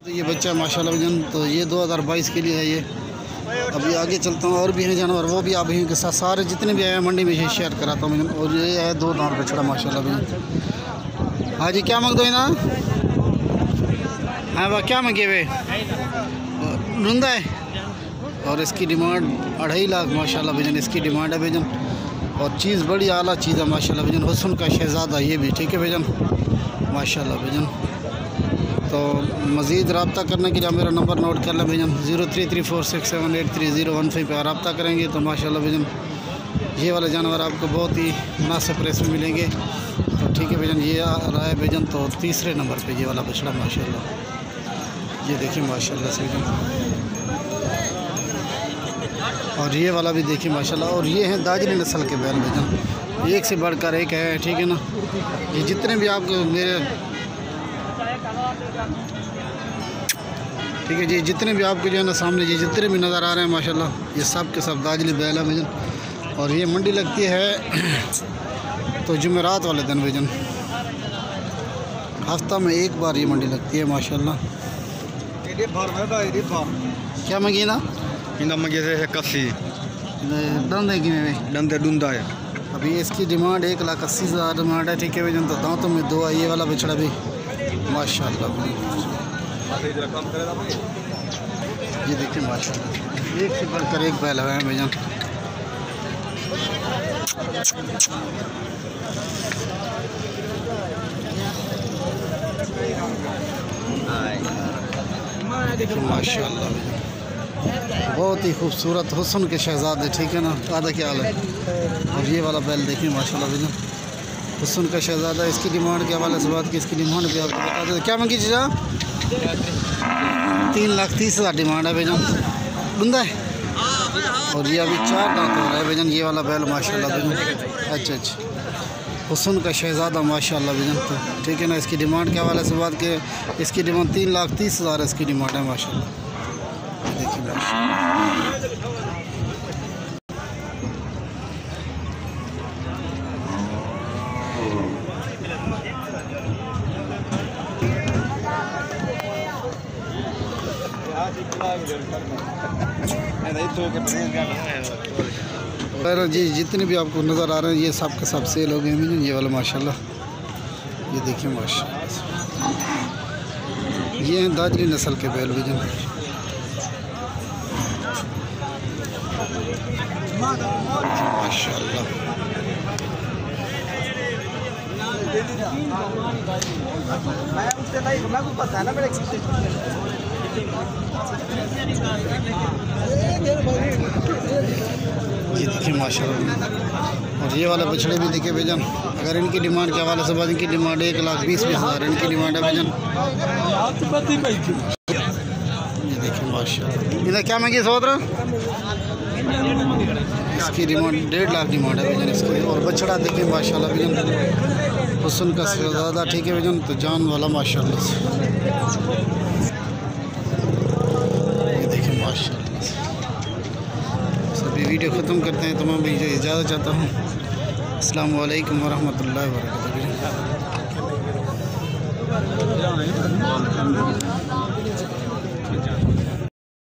तो ये बच्चा माशाल्लाह भजन, तो ये 2022 के लिए है ये। अभी आगे चलता हूँ, और भी हैं जानवर, वो भी आप ही के साथ सारे जितने भी आए हैं मंडी में ये शेयर कराता हूँ भजन। और ये है 2 दांत बछड़ा माशाल्लाह भजन। हाँ जी, क्या मांग दो ना? हाँ वाह, क्या मांगे वे? रुंदा है, और इसकी डिमांड 2.5 लाख माशाल्लाह भजन, इसकी डिमांड है भजन। और चीज़ बड़ी आला चीज़ है माशाल्लाह भजन, हुस्न का शहज़ादा ये भी, ठीक है भजन माशाल्लाह भजन। तो मज़ीद रब्ता करने के लिए मेरा नंबर नोट कर लें भजन, 0334678301 पे रब्ता करेंगे तो माशाल्लाह भजन ये वाले जानवर आपको बहुत ही मुनासिब प्राइस में मिलेंगे। तो ठीक है भजन, ये आ रहा है भजन तो तीसरे नंबर पे ये वाला बछड़ा माशाल्लाह, ये देखिए माशाल्लाह से भजन। और ये वाला भी देखिए माशाल्लाह। और ये हैं दाजली नस्ल के बैल भजन, एक से बढ़कर एक है, ठीक है ना। ये जितने भी आपको मेरे, ठीक है जी, जितने भी आपको जो है ना सामने ये जितने भी नज़र आ रहे हैं माशाल्लाह, ये सब के सब दाजली बैल है भजन। और ये मंडी लगती है तो जुमेरात वाले दिन भजन, हफ्ता में एक बार ये मंडी लगती है माशाल्लाह। क्या मंगी ना? मंगे थे 81 दंदे कि डंदे डूंदा है। अभी इसकी डिमांड 1,80,000 डिमांड है, ठीक है भजन। तो दांतों में 2 है ये वाला बछड़ा भी माशाल्लाह। ये देखिए माशाल्लाह, एक से बढ़कर एक बैल है भजन। माशाल्लाह बहुत ही खूबसूरत हुस्न के शहजादे, ठीक है ना। आधा क्या हाल है। और ये वाला बैल देखिए माशाल्लाह भजन, हुस्न का शहजादा। इसकी डिमांड के हवाले से बात की, इसकी डिमांड भी आपको बता दें। क्या मंगी चीज़ा? 3,30,000 डिमांड है भजन, बंदा है। और ये अभी 4 दांत हो रहा है भजन, ये वाला बैल माशाल्लाह भजन। अच्छा, हुस्न का शहजादा माशाल्लाह भजन। तो ठीक है ना, इसकी डिमांड के हवाले से बात की, इसकी डिमांड 3,30,000 इसकी डिमांड है माशाल्लाह। देखिए पर जी जितने भी आपको नज़र आ रहे हैं ये सब के सब सेल हो गए हैं ये वाला माशाल्लाह। ये देखिए माशाल्लाह, ये हैं दाजली नस्ल के बैल भजन। माशाल्लाह ये देखिए माशाल्लाह। और ये वाला बछड़े भी देखिए भजन, अगर इनकी डिमांड के हवाले से बात, इनकी डिमांड 1,20,000 इनकी डिमांड है भजन। ये देखिए माशाल्लाह। इधर क्या मांगी सोदरा? इसकी डिमांड 1.5 लाख डिमांड है भजन इसकी। और बछड़ा देखिए माशाल्लाह भजन, हुस्न का ज़्यादा, ठीक है भजन। तो जान वाला माशाल्लाह से, ये देखिए माशाल्लाह। सभी वीडियो ख़त्म करते हैं, तमाम भी इजाज़त चाहता हूँ। अस्सलाम वालेकुम वरहमतुल्लाहि वबरकातुहू।